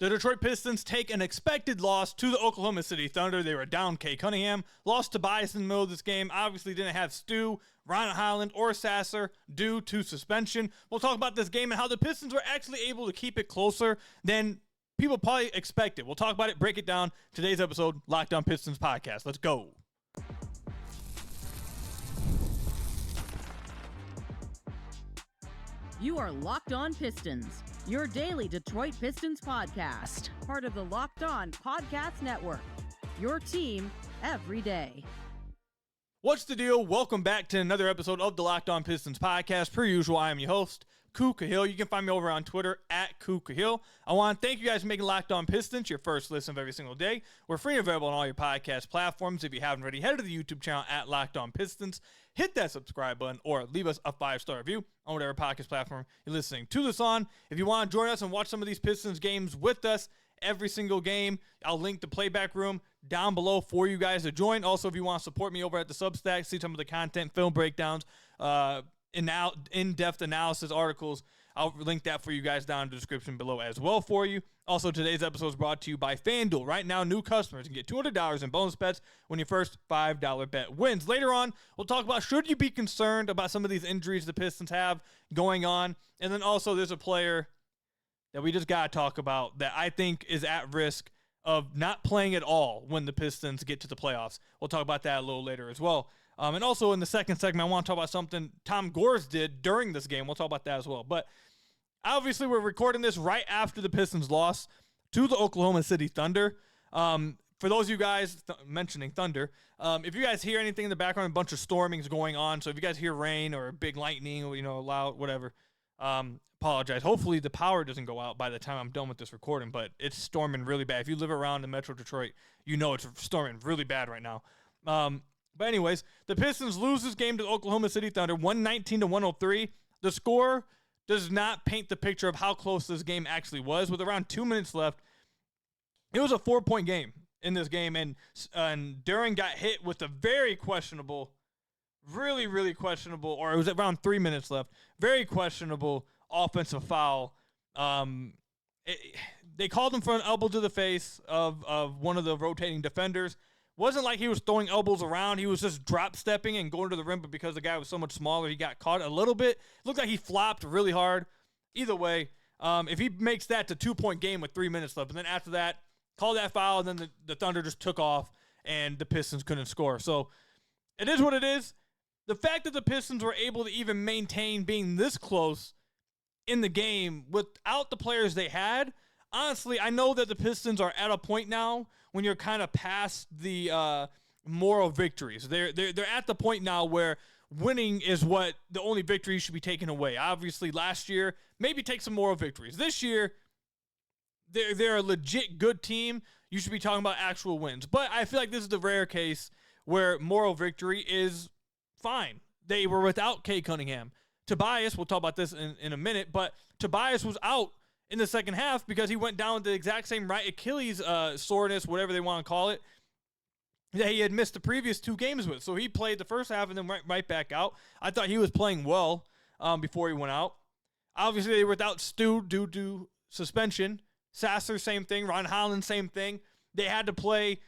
The Detroit Pistons take an expected loss to the Oklahoma City Thunder. They were down Cade Cunningham, lost Tobias in the middle of this game, obviously didn't have Stu, Ron Highland, or Sasser due to suspension. We'll talk about this game and how the Pistons were actually able to keep it closer than people probably expected. We'll talk about it, break it down. Today's episode, Locked On Pistons Podcast. Let's go. You are Locked On Pistons, your daily Detroit Pistons podcast, part of the Locked On Podcast Network, your team every day. What's the deal? Welcome back to another episode of the Locked On Pistons podcast. Per usual, I am your host, Ku Khahil. You can find me over on Twitter at Ku Khahil. I want to thank you guys for making Locked On Pistons your first listen of every single day. We're free and available on all your podcast platforms. If you haven't already, head to the YouTube channel at Locked On Pistons. Hit that subscribe button or leave us a 5-star review on whatever podcast platform you're listening to this on. If you want to join us and watch some of these Pistons games with us, every single game, I'll link the playback room down below for you guys to join. Also, if you want to support me over at the Substack, see some of the content, film breakdowns, in-depth analysis articles, I'll link that for you guys down in the description below as well for you. Also, today's episode is brought to you by FanDuel. Right now, new customers can get $200 in bonus bets when your first $5 bet wins. Later on, we'll talk about should you be concerned about some of these injuries the Pistons have going on. And then also, there's a player that we just got to talk about that I think is at risk of not playing at all when the Pistons get to the playoffs. We'll talk about that a little later as well. And also in the second segment, I want to talk about something Tom Gores did during this game. We'll talk about that as well. But obviously, we're recording this right after the Pistons loss to the Oklahoma City Thunder. For those of you guys mentioning Thunder, if you guys hear anything in the background, a bunch of storming is going on. So if you guys hear rain or big lightning, or, loud, whatever, apologize. Hopefully the power doesn't go out by the time I'm done with this recording, but it's storming really bad. If you live around in Metro Detroit, you know it's storming really bad right now. But anyways, the Pistons lose this game to the Oklahoma City Thunder, 119-103. The score does not paint the picture of how close this game actually was. With around 2 minutes left, it was a 4-point game in this game, and Duren got hit with a very questionable, really, really questionable, or it was around 3 minutes left, very questionable offensive foul. They called him for an elbow to the face of one of the rotating defenders. Wasn't like he was throwing elbows around. He was just drop stepping and going to the rim, but because the guy was so much smaller, he got caught a little bit. It looked like he flopped really hard. Either way, if he makes that to 2-point game with 3 minutes left, and then after that, call that foul, and then the Thunder just took off, and the Pistons couldn't score. So it is what it is. The fact that the Pistons were able to even maintain being this close in the game without the players they had, honestly, I know that the Pistons are at a point now when you're kind of past the moral victories. They're at the point now where winning is what the only victory you should be taken away. Obviously, last year, maybe take some moral victories. This year, they're a legit good team. You should be talking about actual wins. But I feel like this is the rare case where moral victory is fine. They were without Cade Cunningham. Tobias, we'll talk about this in a minute, but Tobias was out in the second half because he went down with the exact same right Achilles soreness, whatever they want to call it, that he had missed the previous 2 games with. So he played the first half and then right back out. I thought he was playing well before he went out. Obviously, they were without Stu due to suspension. Sasser, same thing. Ron Highland, same thing. They had to play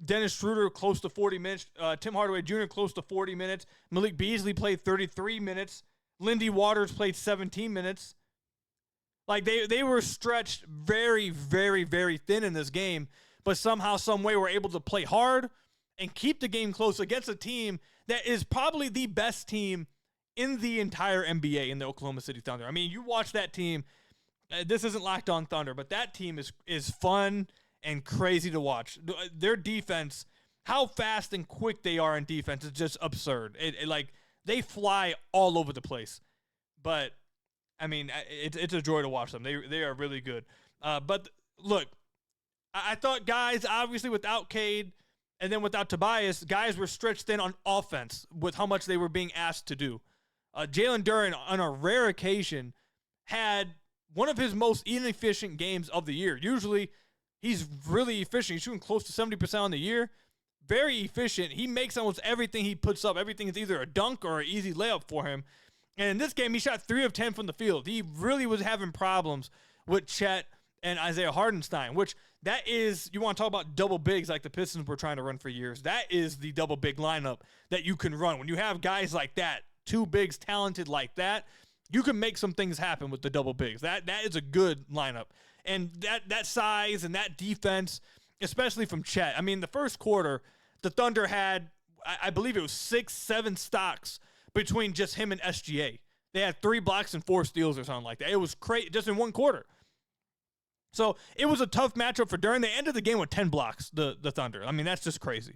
Dennis Schroeder close to 40 minutes. Tim Hardaway Jr. close to 40 minutes. Malik Beasley played 33 minutes. Lindy Waters played 17 minutes. Like, they were stretched very, very, very thin in this game, but somehow, some way, were able to play hard and keep the game close against a team that is probably the best team in the entire NBA in the Oklahoma City Thunder. I mean, you watch that team. This isn't Locked On Thunder, but that team is fun and crazy to watch. Their defense, how fast and quick they are in defense is just absurd. Like, they fly all over the place. But I mean, it's a joy to watch them. They are really good. But look, I thought guys, obviously without Cade and then without Tobias, guys were stretched thin on offense with how much they were being asked to do. Jalen Duren, on a rare occasion, had one of his most inefficient games of the year. Usually, he's really efficient. He's shooting close to 70% on the year. Very efficient. He makes almost everything he puts up. Everything is either a dunk or an easy layup for him. And in this game, he shot 3 of 10 from the field. He really was having problems with Chet and Isaiah Hardenstein, which that is, you want to talk about double bigs like the Pistons were trying to run for years. That is the double big lineup that you can run. When you have guys like that, two bigs talented like that, you can make some things happen with the double bigs. That is a good lineup. And that size and that defense, especially from Chet. I mean, the first quarter, the Thunder had, I believe it was 6-7 stocks between just him and SGA. They had 3 blocks and 4 steals or something like that. It was crazy just in one quarter. So it was a tough matchup for Duren. They ended the game with 10 blocks, the Thunder. I mean, that's just crazy.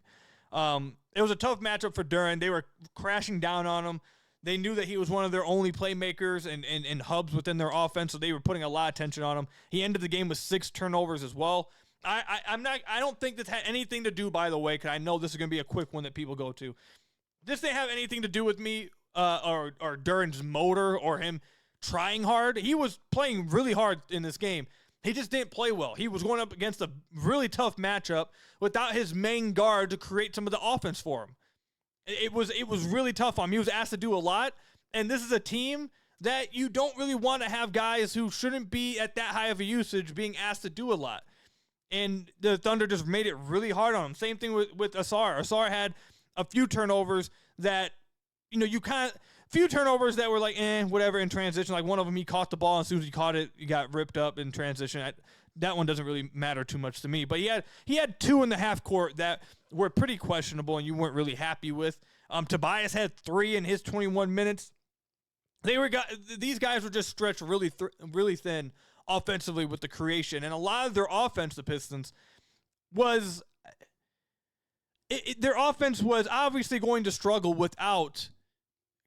It was a tough matchup for Duren. They were crashing down on him. They knew that he was one of their only playmakers and hubs within their offense, so they were putting a lot of tension on him. He ended the game with 6 turnovers as well. I don't think this had anything to do, by the way, because I know this is going to be a quick one that people go to. This didn't have anything to do with me or Duren's motor or him trying hard. He was playing really hard in this game. He just didn't play well. He was going up against a really tough matchup without his main guard to create some of the offense for him. It was really tough on him. He was asked to do a lot, and this is a team that you don't really want to have guys who shouldn't be at that high of a usage being asked to do a lot. And the Thunder just made it really hard on him. Same thing with Asar. Asar had a few turnovers that, few turnovers that were like, whatever in transition. Like one of them, he caught the ball, and as soon as he caught it, he got ripped up in transition. That one doesn't really matter too much to me. But he had 2 in the half court that were pretty questionable and you weren't really happy with. Tobias had 3 in his 21 minutes. These guys were just stretched really thin offensively with the creation. And a lot of their offense, the Pistons, was their offense was obviously going to struggle without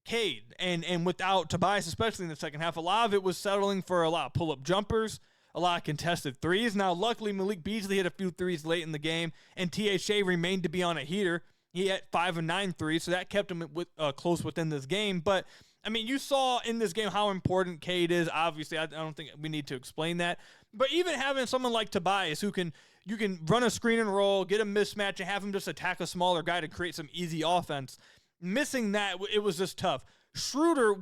Cade and without Tobias, especially in the second half. A lot of it was settling for a lot of pull-up jumpers, a lot of contested threes. Now, luckily, Malik Beasley hit a few threes late in the game, and THA remained to be on a heater. He had 5 of 9 threes, so that kept him close within this game. But, I mean, you saw in this game how important Cade is. Obviously, I don't think we need to explain that. But even having someone like Tobias who you can run a screen and roll, get a mismatch, and have him just attack a smaller guy to create some easy offense, missing that, it was just tough. Schroeder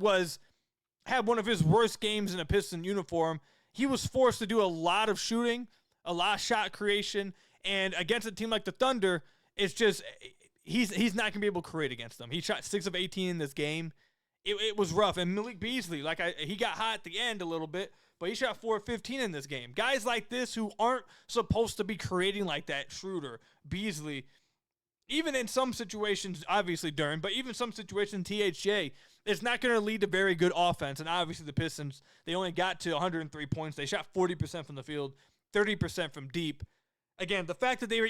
had one of his worst games in a Piston uniform. He was forced to do a lot of shooting, a lot of shot creation, and against a team like the Thunder, it's just he's not going to be able to create against them. He shot 6 of 18 in this game. It was rough. And Malik Beasley, he got hot at the end a little bit, but he shot 4 of 15 in this game. Guys like this who aren't supposed to be creating like that, Schroeder, Beasley, even in some situations, obviously Duren, but even some situations, THJ, it's not going to lead to very good offense. And obviously the Pistons, they only got to 103 points. They shot 40% from the field, 30% from deep. Again, the fact that they were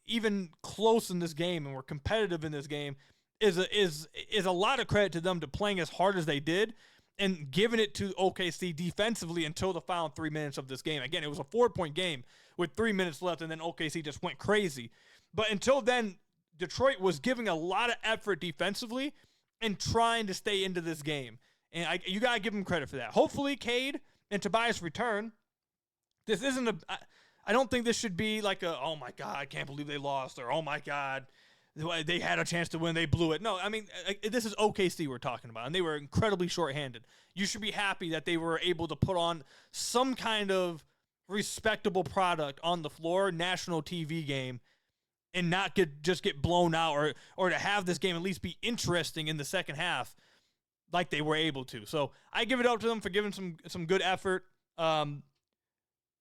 even close in this game and were competitive in this game is a lot of credit to them to playing as hard as they did and giving it to OKC defensively until the final 3 minutes of this game. Again, it was a 4-point game with 3 minutes left, and then OKC just went crazy. But until then, Detroit was giving a lot of effort defensively and trying to stay into this game. And you got to give them credit for that. Hopefully, Cade and Tobias return. This isn't I don't think this should be like oh my God, I can't believe they lost, or oh my God, they had a chance to win, they blew it. No, I mean, this is OKC we're talking about, and they were incredibly shorthanded. You should be happy that they were able to put on some kind of respectable product on the floor, national TV game, and not just get blown out, or to have this game at least be interesting in the second half like they were able to. So I give it up to them for giving some good effort.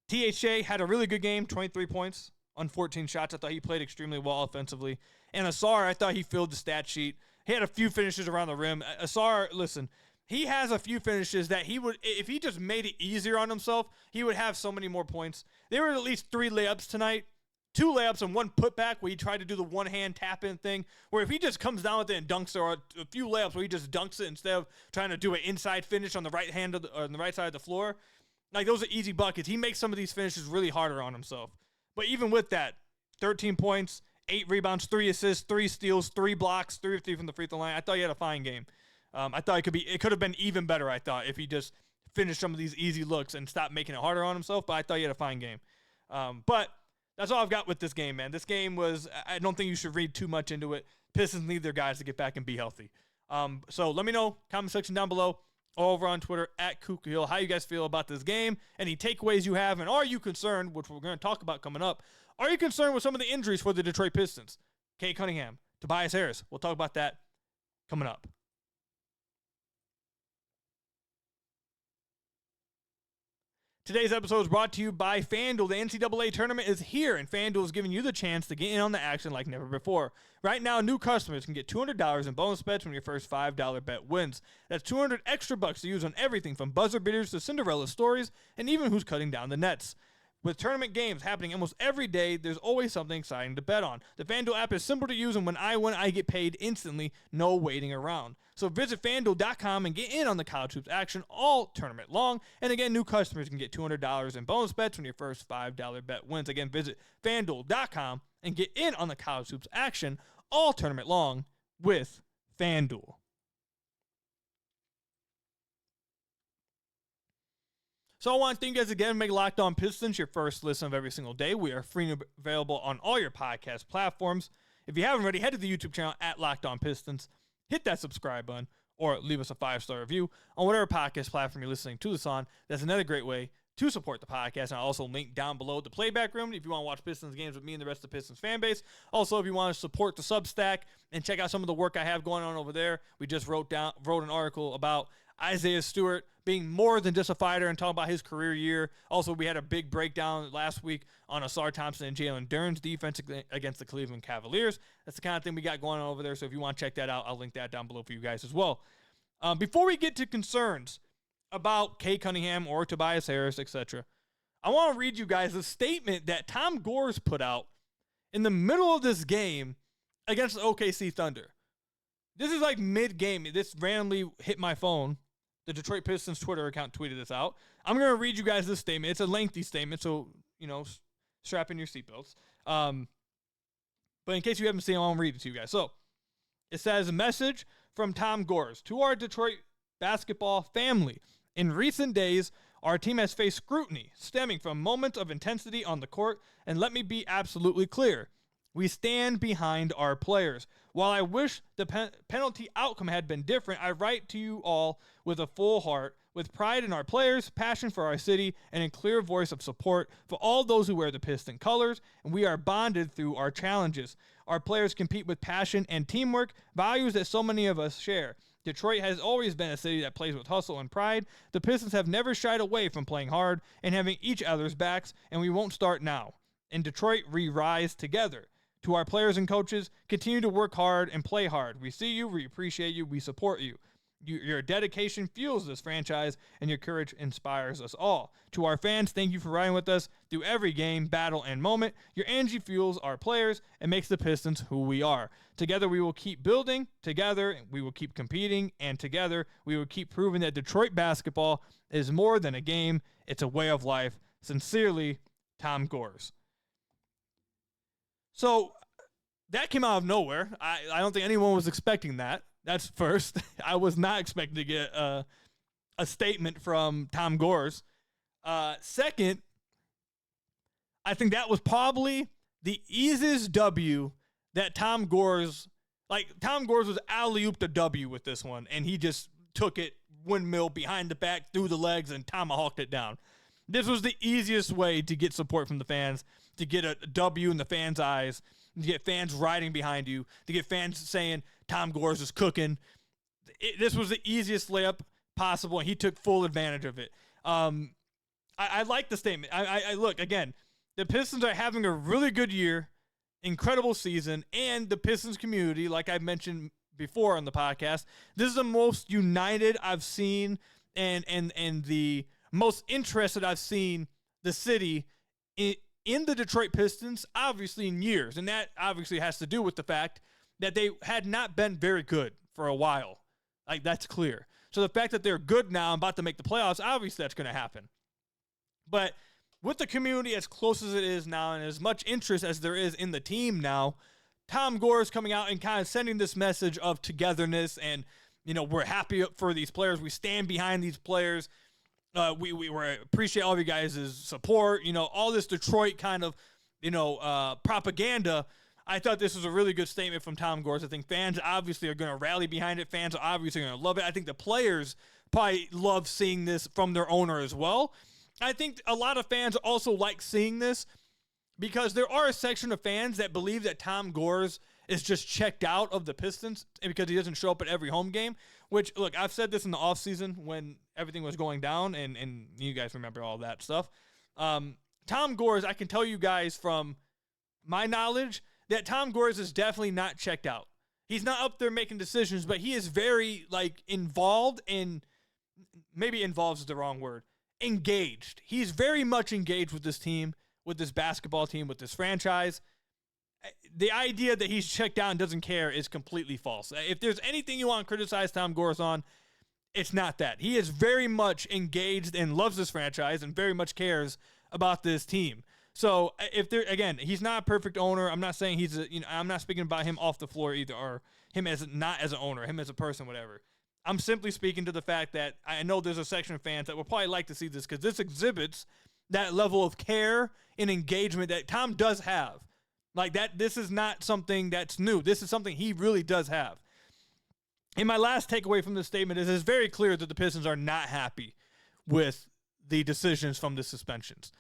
THA had a really good game, 23 points on 14 shots. I thought he played extremely well offensively. And Asar, I thought he filled the stat sheet. He had a few finishes around the rim. Asar, listen, he has a few finishes that he would, if he just made it easier on himself, he would have so many more points. There were at least 3 layups tonight, 2 layups and 1 putback where he tried to do the one-hand tap-in thing, where if he just comes down with it and dunks it, or a few layups where he just dunks it instead of trying to do an inside finish on the right hand on the right side of the floor, like those are easy buckets. He makes some of these finishes really harder on himself. But even with that, 13 points, 8 rebounds, 3 assists, 3 steals, 3 blocks, 3 of 3 from the free throw line. I thought he had a fine game. I thought it could have been even better, I thought, if he just finished some of these easy looks and stopped making it harder on himself. But I thought he had a fine game. But that's all I've got with this game, man. This game was, I don't think you should read too much into it. Pistons need their guys to get back and be healthy. So let me know, comment section down below. over on Twitter at Ku Khahil how you guys feel about this game, any takeaways you have, and are you concerned, which we're going to talk about coming up, are you concerned with some of the injuries for the Detroit Pistons? Cade Cunningham, Tobias Harris. We'll talk about that coming up. Today's episode is brought to you by FanDuel. The NCAA tournament is here, and FanDuel is giving you the chance to get in on the action like never before. Right now, new customers can get $200 in bonus bets when your first $5 bet wins. That's $200 extra bucks to use on everything from buzzer beaters to Cinderella stories, and even who's cutting down the nets. With tournament games happening almost every day, there's always something exciting to bet on. The FanDuel app is simple to use, and when I win, I get paid instantly, no waiting around. So visit FanDuel.com and get in on the college hoops action all tournament long. And again, new customers can get $200 in bonus bets when your first $5 bet wins. Again, visit FanDuel.com and get in on the college hoops action all tournament long with FanDuel. So I want to thank you guys again for making Locked On Pistons your first listen of every single day. We are free and available on all your podcast platforms. If you haven't already, head to the YouTube channel at Locked On Pistons. Hit that subscribe button or leave us a 5-star review on whatever podcast platform you're listening to this on. That's another great way to support the podcast. And I'll also link down below the playback room if you want to watch Pistons games with me and the rest of the Pistons fan base. Also, if you want to support the Substack and check out some of the work I have going on over there, we just wrote an article about Isaiah Stewart being more than just a fighter and talking about his career year. Also, we had a big breakdown last week on Asar Thompson and Jalen Duren's defense against the Cleveland Cavaliers. That's the kind of thing we got going on over there. So if you want to check that out, I'll link that down below for you guys as well. Before we get to concerns about Cade Cunningham or Tobias Harris, etc., I want to read you guys a statement that Tom Gores put out in the middle of this game against the OKC Thunder. This is like mid-game. This randomly hit my phone. The Detroit Pistons Twitter account tweeted this out. I'm going to read you guys this statement. It's a lengthy statement, so, strap in your seatbelts. But in case you haven't seen it, I'll read it to you guys. So, it says, a message from Tom Gores to our Detroit basketball family. In recent days, our team has faced scrutiny stemming from moments of intensity on the court, and let me be absolutely clear. We stand behind our players. While I wish the penalty outcome had been different, I write to you all with a full heart, with pride in our players, passion for our city, and a clear voice of support for all those who wear the Piston colors, and we are bonded through our challenges. Our players compete with passion and teamwork, values that so many of us share. Detroit has always been a city that plays with hustle and pride. The Pistons have never shied away from playing hard and having each other's backs, and we won't start now. In Detroit, we rise together. To our players and coaches, continue to work hard and play hard. We see you, we appreciate you, we support you. Your dedication fuels this franchise, and your courage inspires us all. To our fans, thank you for riding with us through every game, battle, and moment. Your energy fuels our players and makes the Pistons who we are. Together, we will keep building. Together, we will keep competing. And together, we will keep proving that Detroit basketball is more than a game. It's a way of life. Sincerely, Tom Gores. So that came out of nowhere. I don't think anyone was expecting that. That's first. I was not expecting to get a statement from Tom Gores. Second, I think that was probably the easiest W that Tom Gores was alley-ooped the W with this one, and he just took it windmill behind the back, through the legs, and tomahawked it down. This was the easiest way to get support from the fans, to get a W in the fans' eyes, to get fans riding behind you, to get fans saying Tom Gores is cooking. This was the easiest layup possible, and he took full advantage of it. I like the statement. I look, again, the Pistons are having a really good year, incredible season, and the Pistons community, like I mentioned before on the podcast, this is the most united I've seen and the most interested I've seen the city in the Detroit Pistons, obviously, in years. And that obviously has to do with the fact that they had not been very good for a while. Like, that's clear. So the fact that they're good now and about to make the playoffs, obviously that's going to happen. But with the community as close as it is now and as much interest as there is in the team now, Tom Gores coming out and kind of sending this message of togetherness and, we're happy for these players. We stand behind these players. We appreciate all of you guys' support. All this Detroit kind of, propaganda. I thought this was a really good statement from Tom Gores. I think fans obviously are going to rally behind it. Fans are obviously going to love it. I think the players probably love seeing this from their owner as well. I think a lot of fans also like seeing this because there are a section of fans that believe that Tom Gores is just checked out of the Pistons because he doesn't show up at every home game, which, look, I've said this in the offseason when everything was going down, and you guys remember all that stuff. Tom Gores, I can tell you guys from my knowledge that Tom Gores is definitely not checked out. He's not up there making decisions, but he is very, involved in, maybe involved is the wrong word, engaged. He's very much engaged with this team, with this basketball team, with this franchise. The idea that he's checked out and doesn't care is completely false. If there's anything you want to criticize Tom Gores on, it's not that. He is very much engaged and loves this franchise and very much cares about this team. So if there, again, he's not a perfect owner. I'm not saying I'm not speaking about him off the floor either, or him as not as an owner, him as a person, whatever. I'm simply speaking to the fact that I know there's a section of fans that would probably like to see this because this exhibits that level of care and engagement that Tom does have. Like that, this is not something that's new. This is something he really does have. And my last takeaway from this statement is it's very clear that the Pistons are not happy with the decisions from the suspensions.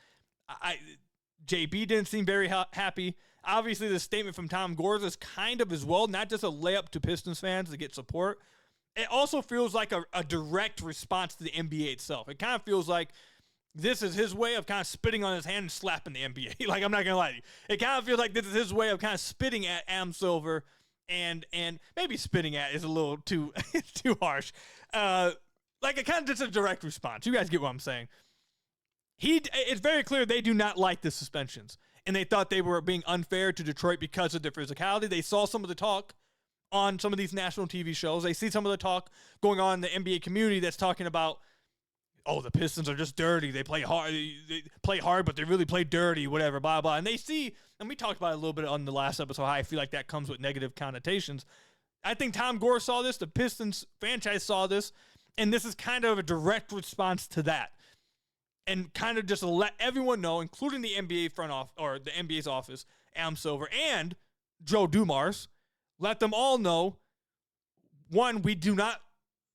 JB didn't seem very happy. Obviously, the statement from Tom Gores is kind of as well, not just a layup to Pistons fans to get support. It also feels like a direct response to the NBA itself. It kind of feels like this is his way of kind of spitting on his hand and slapping the NBA. Like, I'm not going to lie to you. It kind of feels like this is his way of kind of spitting at Am Silver, and maybe spitting at is a little too too harsh. Like, it kind of just a direct response. You guys get what I'm saying. It's very clear they do not like the suspensions, and they thought they were being unfair to Detroit because of their physicality. They saw some of the talk on some of these national TV shows. They see some of the talk going on in the NBA community that's talking about, oh, the Pistons are just dirty. They play hard, but they really play dirty, whatever, blah, blah. And they see, and we talked about it a little bit on the last episode, how I feel like that comes with negative connotations. I think Tom Gores saw this, the Pistons franchise saw this, and this is kind of a direct response to that. And kind of just to let everyone know, including the NBA front office, or the NBA's office, Am Silver, and Joe Dumars, let them all know, one, we do not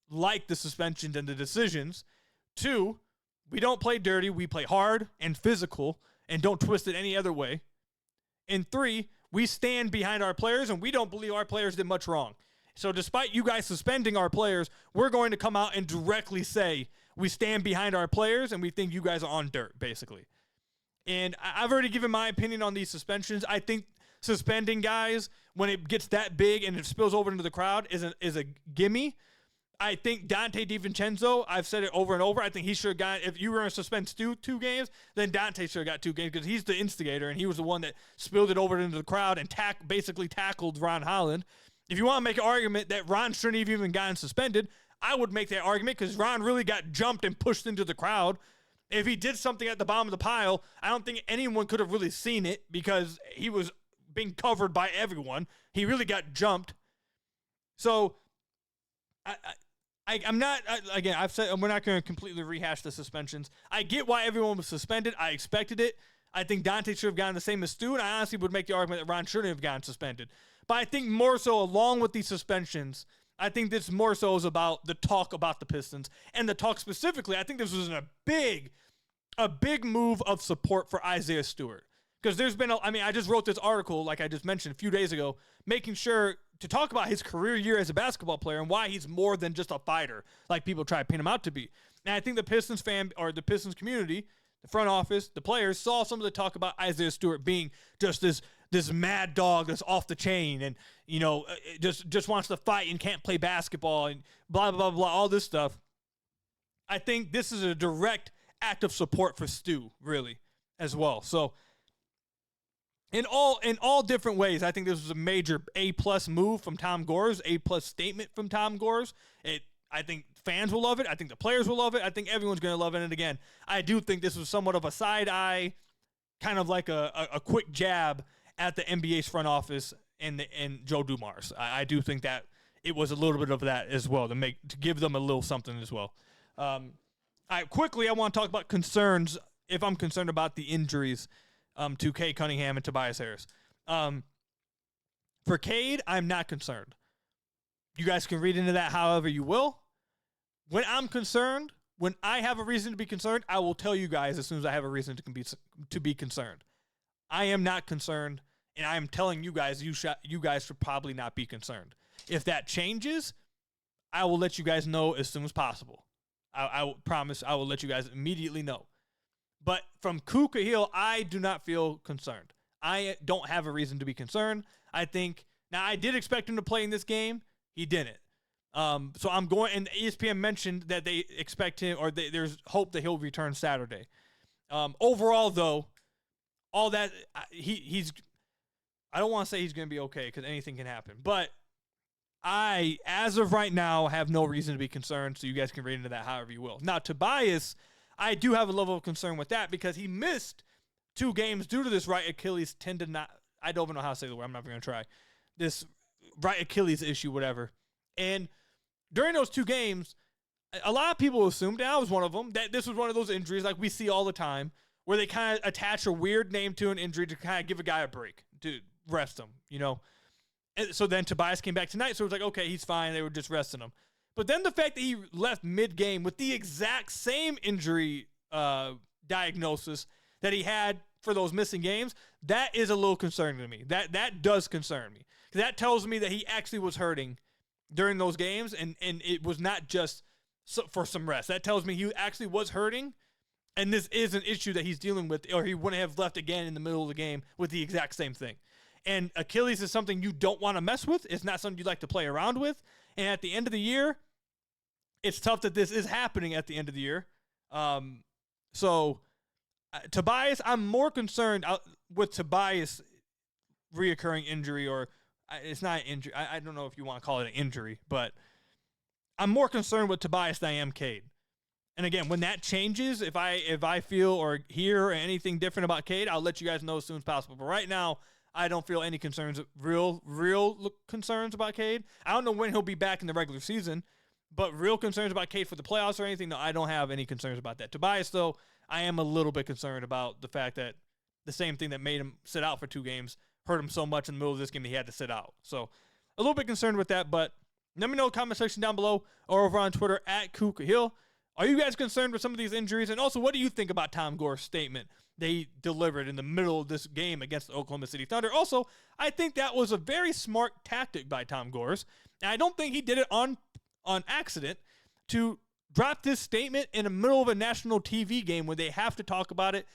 like the suspensions and the decisions. Two, we don't play dirty. We play hard and physical and don't twist it any other way. And three, we stand behind our players, and we don't believe our players did much wrong. So despite you guys suspending our players, we're going to come out and directly say we stand behind our players and we think you guys are on dirt, basically. And I've already given my opinion on these suspensions. I think suspending guys when it gets that big and it spills over into the crowd is a gimme. I think Dante DiVincenzo, I've said it over and over, I think he should have got, if you were going to suspend Stu 2 games, then Dante should have got 2 games because he's the instigator and he was the one that spilled it over into the crowd and basically tackled Ron Holland. If you want to make an argument that Ron shouldn't have even gotten suspended, I would make that argument because Ron really got jumped and pushed into the crowd. If he did something at the bottom of the pile, I don't think anyone could have really seen it because he was being covered by everyone. He really got jumped. So, I'm not, again, I've said we're not going to completely rehash the suspensions. I get why everyone was suspended. I expected it. I think Dante should have gotten the same as Stu, and I honestly would make the argument that Ron shouldn't have gotten suspended. But I think more so, along with these suspensions, I think this more so is about the talk about the Pistons. And the talk specifically, I think this was a big move of support for Isaiah Stewart. Because there's been, I just wrote this article, like I just mentioned a few days ago, making sure to talk about his career year as a basketball player and why he's more than just a fighter, like people try to paint him out to be. And I think the Pistons the Pistons community, the front office, the players saw some of the talk about Isaiah Stewart being just this mad dog that's off the chain and, just wants to fight and can't play basketball and blah, blah, blah, all this stuff. I think this is a direct act of support for Stu, really, as well. So, in all different ways, I think this was a major A+ move from Tom Gores, A+ statement from Tom Gores. I think fans will love it. I think the players will love it. I think everyone's going to love it. And again, I do think this was somewhat of a side eye, kind of like a quick jab at the NBA's front office and Joe Dumars. I do think that it was a little bit of that as well to give them a little something as well. I want to talk about concerns. If I'm concerned about the injuries to Cade Cunningham and Tobias Harris. For Cade, I'm not concerned. You guys can read into that however you will, when I'm concerned, when I have a reason to be concerned, I will tell you guys as soon as I have a reason to be concerned. I am not concerned, and I am telling you guys, you guys should probably not be concerned. If that changes, I will let you guys know as soon as possible. I will promise I will let you guys immediately know. But from Ku Khahil, I do not feel concerned. I don't have a reason to be concerned. I think, now I did expect him to play in this game. He didn't. So I'm going, and ESPN mentioned that they expect him, or there's hope that he'll return Saturday. Overall, though, all that, he's, I don't want to say he's going to be okay because anything can happen. But I, as of right now, have no reason to be concerned, so you guys can read into that however you will. Now, Tobias, I do have a level of concern with that because he missed 2 games due to this right Achilles tendon. I don't even know how to say the word. I'm not even going to try. This right Achilles issue, whatever. And during those 2 games, a lot of people assumed, and I was one of them, that this was one of those injuries like we see all the time where they kind of attach a weird name to an injury to kind of give a guy a break, to rest him, you know. And so then Tobias came back tonight, so it was like, okay, he's fine. They were just resting him. But then the fact that he left mid-game with the exact same injury diagnosis that he had for those missing games, that is a little concerning to me. That does concern me. That tells me that he actually was hurting during those games, and it was not just for some rest. That tells me he actually was hurting, and this is an issue that he's dealing with, or he wouldn't have left again in the middle of the game with the exact same thing. And Achilles is something you don't want to mess with. It's not something you like to play around with. And at the end of the year, it's tough that this is happening at the end of the year. Tobias, I'm more concerned with Tobias' reoccurring injury, or it's not an injury. I don't know if you want to call it an injury, but I'm more concerned with Tobias than I am Cade. And again, when that changes, if I feel or hear anything different about Cade, I'll let you guys know as soon as possible. But right now, I don't feel any concerns, real concerns about Cade. I don't know when he'll be back in the regular season, but real concerns about Cade for the playoffs or anything, no, I don't have any concerns about that. Tobias, though, I am a little bit concerned about the fact that the same thing that made him sit out for 2 games hurt him so much in the middle of this game that he had to sit out. So a little bit concerned with that, but let me know in the comment section down below or over on Twitter at Ku Khahil. Are you guys concerned with some of these injuries? And also, what do you think about Tom Gores' statement they delivered in the middle of this game against the Oklahoma City Thunder? Also, I think that was a very smart tactic by Tom Gores, and I don't think he did it on accident to drop this statement in the middle of a national TV game where they have to talk about it.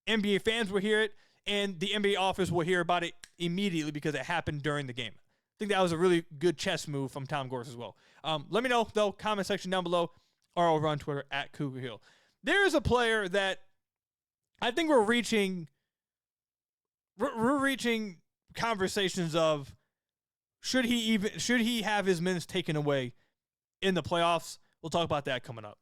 NBA fans will hear it, and the NBA office will hear about it immediately because it happened during the game. I think that was a really good chess move from Tom Gores as well. Let me know, though, comment section down below or over on Twitter at Ku Khahil. There is a player that I think we're reaching conversations of should he have his minutes taken away in the playoffs. We'll talk about that coming up.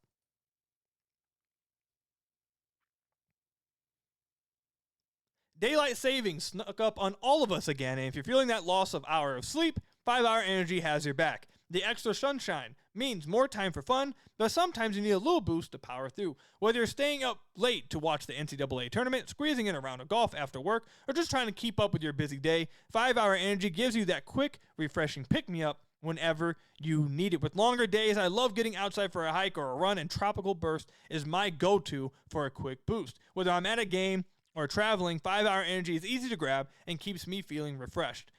Daylight savings snuck up on all of us again, and if you're feeling that loss of hour of sleep, 5-Hour Energy has your back. The extra sunshine means more time for fun, but sometimes you need a little boost to power through. Whether you're staying up late to watch the NCAA tournament, squeezing in a round of golf after work, or just trying to keep up with your busy day, 5-Hour Energy gives you that quick, refreshing pick-me-up whenever you need it. With longer days, I love getting outside for a hike or a run, and Tropical Burst is my go-to for a quick boost. Whether I'm at a game or traveling, 5-Hour Energy is easy to grab and keeps me feeling refreshed.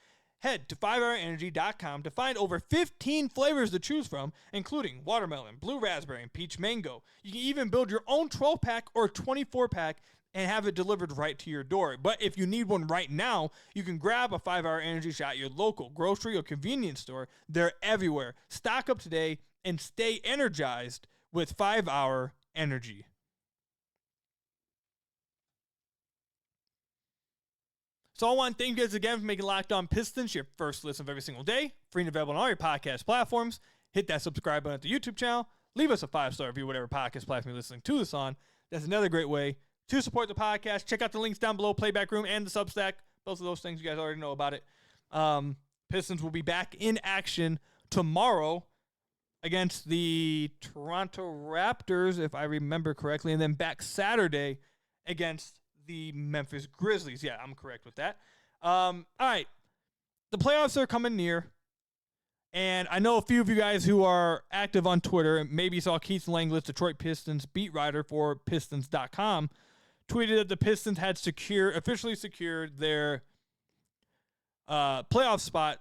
Head to 5hourenergy.com to find over 15 flavors to choose from, including watermelon, blue raspberry, and peach mango. You can even build your own 12-pack or 24-pack and have it delivered right to your door. But if you need one right now, you can grab a 5-Hour Energy shot at your local grocery or convenience store. They're everywhere. Stock up today and stay energized with 5-Hour Energy. So I want to thank you guys again for making Locked On Pistons your first listen of every single day. Free and available on all your podcast platforms. Hit that subscribe button at the YouTube channel. Leave us a 5-star review, whatever podcast platform you're listening to this on. That's another great way to support the podcast. Check out the links down below, Playback Room and the Substack. Both of those things you guys already know about it. Pistons will be back in action tomorrow against the Toronto Raptors, if I remember correctly, and then back Saturday against the Memphis Grizzlies. Yeah, I'm correct with that. All right. The playoffs are coming near, And I know a few of you guys who are active on Twitter, and maybe saw Keith Langlis, Detroit Pistons beat writer for Pistons.com, tweeted that the Pistons had officially secured their playoff spot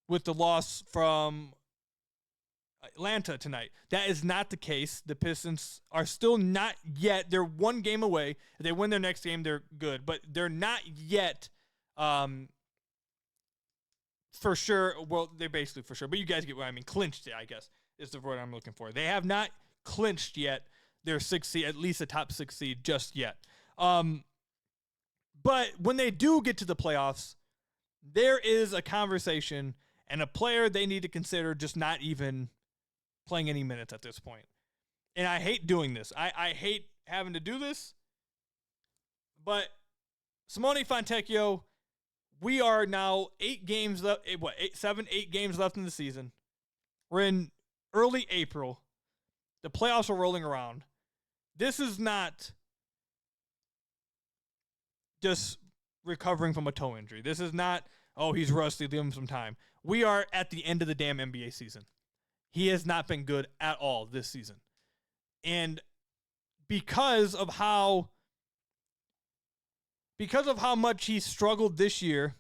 with the loss from Atlanta tonight. That is not the case. The Pistons are still not yet. They're one game away. If they win their next game, they're good. But they're not yet for sure. Well, they're basically for sure. But you guys get what I mean. Clinched it, I guess, is the word I'm looking for. They have not clinched yet their 6th seed, at least a top 6 seed just yet. But when they do get to the playoffs, there is a conversation and a player they need to consider just not even playing any minutes at this point. And I hate doing this. I hate having to do this. But Simone Fontecchio, we are now 8 games left. 8 games left in the season. We're in early April. The playoffs are rolling around. This is not just recovering from a toe injury. This is not, oh, he's rusty, leave him some time. We are at the end of the damn NBA season. He has not been good at all this season. And because of how much he struggled this year,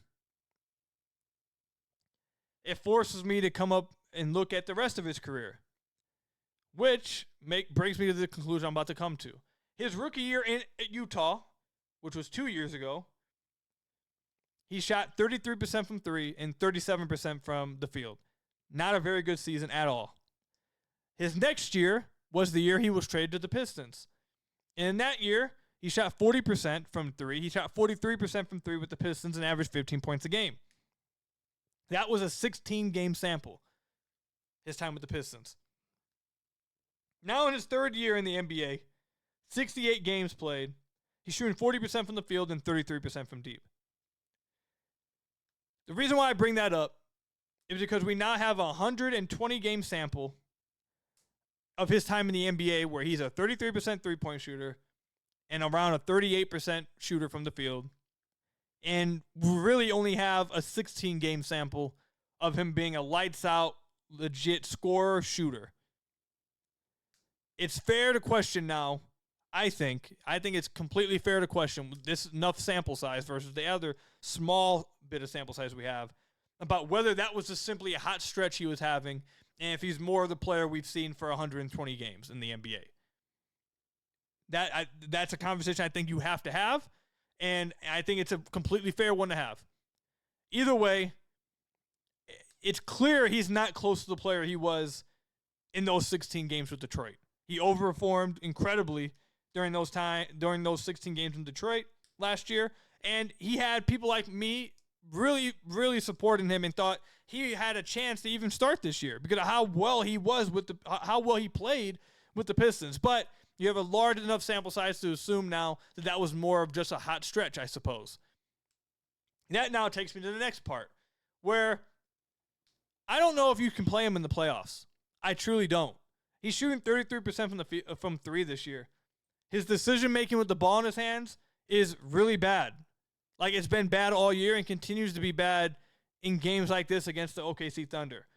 it forces me to come up and look at the rest of his career, which brings me to the conclusion I'm about to come to. His rookie year at Utah, which was 2 years ago, he shot 33% from 3 and 37% from the field. Not a very good season at all. His next year was the year he was traded to the Pistons. And in that year, he shot 40% from 3. He shot 43% from 3 with the Pistons and averaged 15 points a game. That was a 16-game sample, his time with the Pistons. Now in his 3rd year in the NBA, 68 games played. He's shooting 40% from the field and 33% from deep. The reason why I bring that up is because we now have a 120-game sample of his time in the NBA where he's a 33% three-point shooter and around a 38% shooter from the field. And we really only have a 16-game sample of him being a lights-out, legit scorer shooter. It's fair to question now, I think it's completely fair to question this enough sample size versus the other small bit of sample size we have about whether that was just simply a hot stretch he was having and if he's more of the player we've seen for 120 games in the NBA. That's a conversation I think you have to have, and I think it's a completely fair one to have. Either way, it's clear he's not close to the player he was in those 16 games with Detroit. He overperformed incredibly during those 16 games in Detroit last year, and he had people like me really, really supporting him and thought he had a chance to even start this year because of how well he was how well he played with the Pistons. But you have a large enough sample size to assume now that was more of just a hot stretch, I suppose. That now takes me to the next part, where I don't know if you can play him in the playoffs. I truly don't. He's shooting 33% from 3 this year. His decision-making with the ball in his hands is really bad. Like, it's been bad all year and continues to be bad in games like this against the OKC Thunder.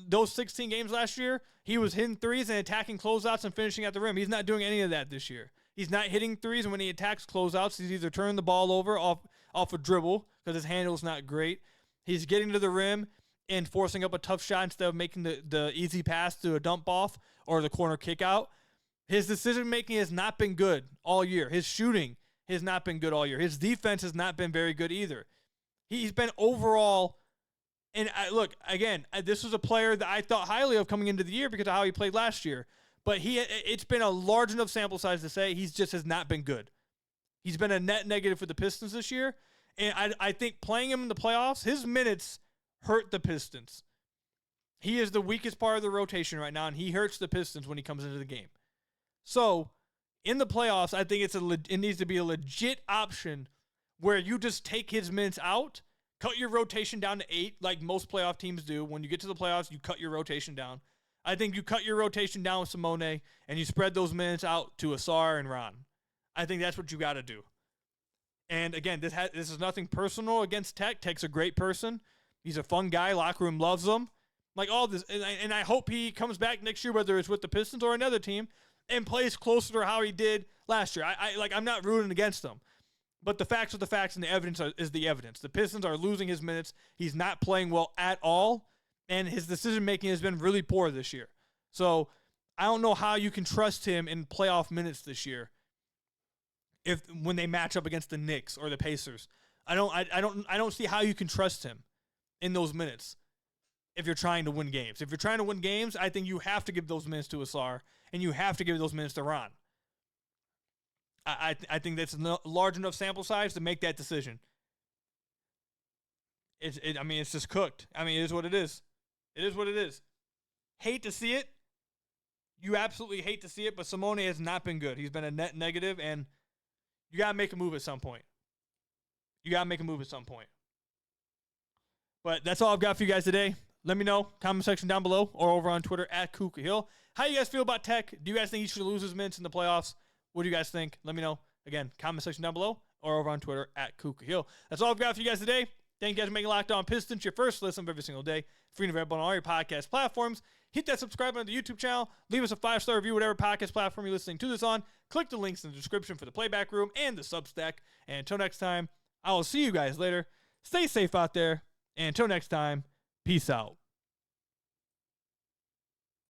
Those 16 games last year, he was hitting threes and attacking closeouts and finishing at the rim. He's not doing any of that this year. He's not hitting threes, and when he attacks closeouts, he's either turning the ball over off a dribble because his handle's not great. He's getting to the rim and forcing up a tough shot instead of making the easy pass to a dump off or the corner kick out. His decision-making has not been good all year. His shooting has not been good all year. His defense has not been very good either. He's been overall, and look, again, this was a player that I thought highly of coming into the year because of how he played last year. But it's been a large enough sample size to say he just has not been good. He's been a net negative for the Pistons this year, and I think playing him in the playoffs, his minutes hurt the Pistons. He is the weakest part of the rotation right now, and he hurts the Pistons when he comes into the game. So, in the playoffs, I think it needs to be a legit option where you just take his minutes out, cut your rotation down to 8, like most playoff teams do. When you get to the playoffs, you cut your rotation down. I think you cut your rotation down with Simone, and you spread those minutes out to Asar and Ron. I think that's what you got to do. And again, this is nothing personal against Tech. Tech's a great person. He's a fun guy. Locker room loves him. Like all this, and I hope he comes back next year, whether it's with the Pistons or another team, and plays closer to how he did last year. I'm not rooting against him, but the facts are the facts, and the evidence is the evidence. The Pistons are losing his minutes. He's not playing well at all, and his decision making has been really poor this year. So I don't know how you can trust him in playoff minutes this year. When they match up against the Knicks or the Pacers, I don't see how you can trust him in those minutes. If you're trying to win games. If you're trying to win games, I think you have to give those minutes to Asar, and you have to give those minutes to Ron. I think that's a large enough sample size to make that decision. It's just cooked. I mean, it is what it is. It is what it is. Hate to see it. You absolutely hate to see it, but Simone has not been good. He's been a net negative, and you got to make a move at some point. But that's all I've got for you guys today. Let me know, comment section down below or over on Twitter at Ku Khahil. How you guys feel about Tech? Do you guys think he should lose his minutes in the playoffs? What do you guys think? Let me know. Again, comment section down below or over on Twitter at Ku Khahil. That's all I've got for you guys today. Thank you guys for making Locked On Pistons your first listen of every single day. Free and available on all your podcast platforms. Hit that subscribe button on the YouTube channel. Leave us a 5-star review, whatever podcast platform you're listening to this on. Click the links in the description for the playback room and the Substack. And until next time, I will see you guys later. Stay safe out there. And until next time, peace out.